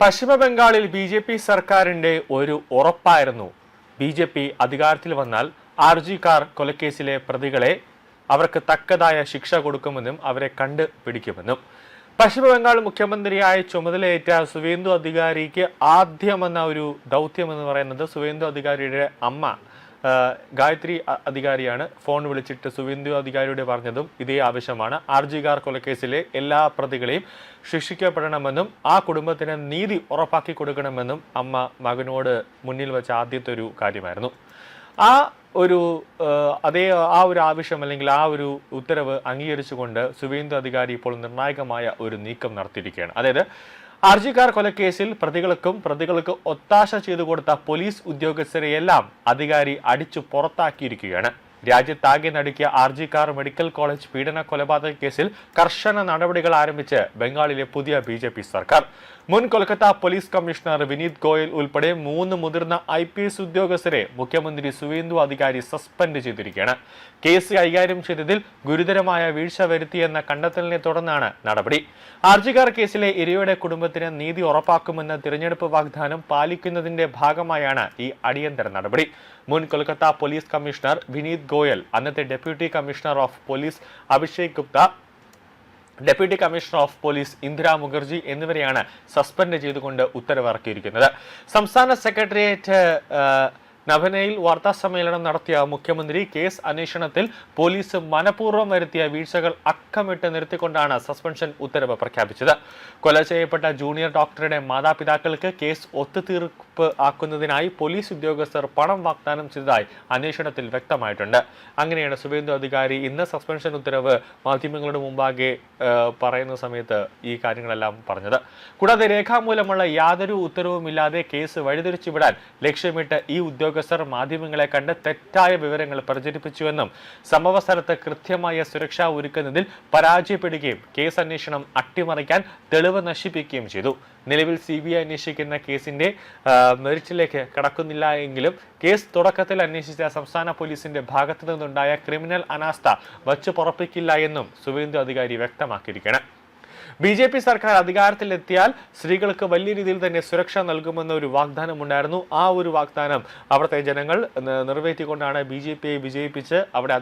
പശ്ചിമ ബംഗാളിൽ ബി.ജെ.പി. സർക്കാരിന്റെ ഒരു ഉറപ്പായിരുന്നു ബി.ജെ.പി. അധികാരത്തിൽ വന്നാൽ ആർജിക്കാർ കൊലക്കേസിലെ പ്രതികളെ അവർക്ക് തക്കതായ ശിക്ഷ കൊടുക്കുമെന്നും അവരെ കണ്ടുപിടിക്കുമെന്നും. പശ്ചിമ ബംഗാൾ മുഖ്യമന്ത്രിയായി ചുമതലയേറ്റ സുവേന്ദു അധികാരിക്ക് ആദ്യമെന്ന ഒരു ദൗത്യമെന്ന് പറയുന്നത് സുവേന്ദു അധികാരിയുടെ അമ്മ ഗായത്രി അധികാരിയാണ്. ഫോൺ വിളിച്ചിട്ട് സുവേന്ദു അധികാരിയോട് പറഞ്ഞതും ഇതേ ആവശ്യമാണ്. ആർജിക്കാർ കൊലക്കേസിലെ എല്ലാ പ്രതികളെയും ശിക്ഷിക്കപ്പെടണമെന്നും ആ കുടുംബത്തിന് നീതി ഉറപ്പാക്കി കൊടുക്കണമെന്നും അമ്മ മകനോട് മുന്നിൽ വെച്ച ആദ്യത്തെ ഒരു കാര്യമായിരുന്നു. ആ ഒരു ആവശ്യം അല്ലെങ്കിൽ ആ ഒരു ഉത്തരവ് അംഗീകരിച്ചുകൊണ്ട് സുവേന്ദു അധികാരി ഇപ്പോൾ നിർണായകമായ ഒരു നീക്കം നടത്തിയിരിക്കുകയാണ്. അതായത് ആർജിക്കാർ കൊലക്കേസിൽ പ്രതികൾക്ക് ഒത്താശ ചെയ്തു കൊടുത്ത പോലീസ് ഉദ്യോഗസ്ഥരെയെല്ലാം അധികാരി അടിച്ചു പുറത്താക്കിയിരിക്കുകയാണ്. രാജ്യത്താകെ നടുക്കിയ ആർജിക്കാർ മെഡിക്കൽ കോളേജ് പീഡന കൊലപാതക കേസിൽ കർശന നടപടികൾ ആരംഭിച്ച് ബംഗാളിലെ പുതിയ ബി.ജെ.പി. സർക്കാർ. മുൻ കൊൽക്കത്ത പോലീസ് കമ്മീഷണർ വിനീത് ഗോയൽ ഉൾപ്പെടെ 3 മുതിർന്ന IPS ഉദ്യോഗസ്ഥരെ മുഖ്യമന്ത്രി സുവേന്ദു അധികാരി സസ്പെൻഡ് ചെയ്തിരിക്കുകയാണ്. കേസ് കൈകാര്യം ചെയ്തതിൽ ഗുരുതരമായ വീഴ്ച വരുത്തിയെന്ന കണ്ടെത്തലിനെ തുടർന്നാണ് നടപടി. ആർജിക്കാർ കേസിലെ ഇരയുടെ കുടുംബത്തിന് നീതി ഉറപ്പാക്കുമെന്ന തിരഞ്ഞെടുപ്പ് വാഗ്ദാനം പാലിക്കുന്നതിന്റെ ഭാഗമായാണ് ഈ അടിയന്തര നടപടി. മുൻ കൊൽക്കത്ത പോലീസ് കമ്മീഷണർ വിനീത് ഗോയൽ, അന്നത്തെ deputy commissioner of police Abhishek Gupta, deputy commissioner of police Indira Mukherjee എന്നിവരെയാണ് സസ്പെൻഡ് ചെയ്തുകൊണ്ട് ഉത്തരവിറക്കിയിരിക്കുന്നത്. സംസ്ഥാന സെക്രട്ടേറിയറ്റ് നഭനയിൽ വാർത്താസമ്മേളനം നടത്തിയ മുഖ്യമന്ത്രി കേസ് അന്വേഷണത്തിൽ പോലീസ് മനഃപൂർവ്വം വരുത്തിയ വീഴ്ചകൾ അക്കമിട്ട് നിർത്തിക്കൊണ്ടാണ് സസ്പെൻഷൻ ഉത്തരവ് പ്രഖ്യാപിച്ചത്. കൊല ചെയ്യപ്പെട്ട ജൂനിയർ ഡോക്ടറുടെ മാതാപിതാക്കൾക്ക് കേസ് ഒത്തുതീർപ്പ് ആക്കുന്നതിനായി പോലീസ് ഉദ്യോഗസ്ഥർ പണം വാഗ്ദാനം ചെയ്തതായി അന്വേഷണത്തിൽ വ്യക്തമായിട്ടുണ്ട്. അങ്ങനെയാണ് സുവേന്ദു അധികാരി ഇന്ന് സസ്പെൻഷൻ ഉത്തരവ് മാധ്യമങ്ങളുടെ മുമ്പാകെ പറയുന്ന സമയത്ത് ഈ കാര്യങ്ങളെല്ലാം പറഞ്ഞത്. കൂടാതെ രേഖാമൂലമുള്ള യാതൊരു ഉത്തരവുമില്ലാതെ കേസ് വഴിതിരിച്ചുവിടാൻ ലക്ഷ്യമിട്ട് ഈ ഉദ്യോഗസ്ഥർ മാധ്യമങ്ങളെ കണ്ട് തെറ്റായ വിവരങ്ങൾ പ്രചരിപ്പിച്ചുവെന്നും സംഭവ സ്ഥലത്ത് കൃത്യമായ സുരക്ഷ ഒരുക്കുന്നതിൽ പരാജയപ്പെടുകയും കേസ് അന്വേഷണം അട്ടിമറിക്കാൻ തെളിവ് നശിപ്പിക്കുകയും ചെയ്തു. നിലവിൽ CBI അന്വേഷിക്കുന്ന കേസിന്റെ മെറിറ്റിലേക്ക് കടക്കുന്നില്ല എങ്കിലും കേസ് തുടക്കത്തിൽ അന്വേഷിച്ച സംസ്ഥാന പോലീസിന്റെ ഭാഗത്തു നിന്നുണ്ടായ ക്രിമിനൽ അനാസ്ഥ വച്ചു പൊറപ്പിക്കില്ല എന്നും സുവേന്ദു അധികാരി വ്യക്തമാക്കിയിരിക്കുകയാണ്. ബി.ജെ.പി. സർക്കാർ അധികാരത്തിലെത്തിയാൽ സ്ത്രീകൾക്ക് വലിയ രീതിയിൽ തന്നെ സുരക്ഷ നൽകുമെന്ന ഒരു വാഗ്ദാനം ഉണ്ടായിരുന്നു. ആ ഒരു വാഗ്ദാനം അവിടുത്തെ ജനങ്ങൾ നിറവേറ്റിക്കൊണ്ടാണ് ബി.ജെ.പിയെ വിജയിപ്പിച്ച് അവിടെ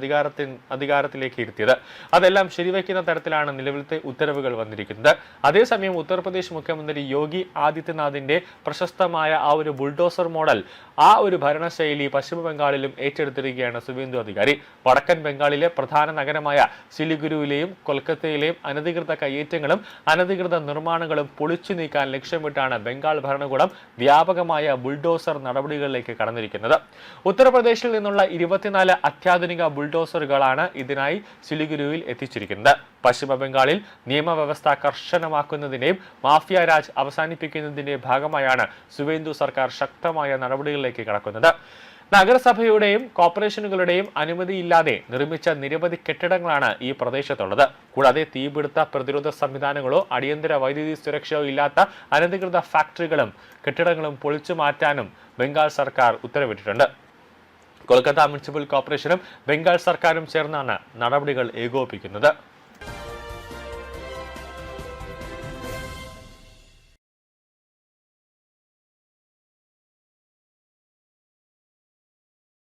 അധികാരത്തിലേക്ക് ഇരുത്തിയത്. അതെല്ലാം ശരിവയ്ക്കുന്ന തരത്തിലാണ് നിലവിലത്തെ ഉത്തരവുകൾ വന്നിരിക്കുന്നത്. അതേസമയം ഉത്തർപ്രദേശ് മുഖ്യമന്ത്രി യോഗി ആദിത്യനാഥിന്റെ പ്രശസ്തമായ ആ ഒരു ബുൾഡോസർ മോഡൽ, ആ ഒരു ഭരണശൈലി പശ്ചിമ ബംഗാളിലും ഏറ്റെടുത്തിരിക്കുകയാണ് സുവേന്ദു അധികാരി. വടക്കൻ ബംഗാളിലെ പ്രധാന നഗരമായ സിലിഗുരുവിലെയും കൊൽക്കത്തയിലെയും അനധികൃത കയ്യേറ്റങ്ങളും അനധികൃത നിർമ്മാണങ്ങളും പൊളിച്ചു നീക്കാൻ ലക്ഷ്യമിട്ടാണ് ബംഗാൾ ഭരണകൂടം വ്യാപകമായ ബുൾഡോസർ നടപടികളിലേക്ക് കടന്നിരിക്കുന്നത്. ഉത്തർപ്രദേശിൽ നിന്നുള്ള 24 അത്യാധുനിക ബുൾഡോസറുകളാണ് ഇതിനായി സിലിഗുരുവിൽ എത്തിച്ചിരിക്കുന്നത്. പശ്ചിമ ബംഗാളിൽ നിയമവ്യവസ്ഥ കർശനമാക്കുന്നതിന്റെയും മാഫിയ രാജ് അവസാനിപ്പിക്കുന്നതിന്റെയും ഭാഗമായാണ് സുവേന്ദു സർക്കാർ ശക്തമായ നടപടികളിലേക്ക് കടക്കുന്നത്. നഗരസഭയുടെയും കോർപ്പറേഷനുകളുടെയും അനുമതിയില്ലാതെ നിർമ്മിച്ച നിരവധി കെട്ടിടങ്ങളാണ് ഈ പ്രദേശത്തുള്ളത്. കൂടാതെ തീപിടുത്ത പ്രതിരോധ സംവിധാനങ്ങളോ അടിയന്തര വൈദ്യുതി സുരക്ഷയോ ഇല്ലാത്ത അനധികൃത ഫാക്ടറികളും കെട്ടിടങ്ങളും പൊളിച്ചു മാറ്റാനും ബംഗാൾ സർക്കാർ ഉത്തരവിട്ടിട്ടുണ്ട്. കൊൽക്കത്ത മുനിസിപ്പൽ കോർപ്പറേഷനും ബംഗാൾ സർക്കാരും ചേർന്നാണ് നടപടികൾ ഏകോപിപ്പിക്കുന്നത്.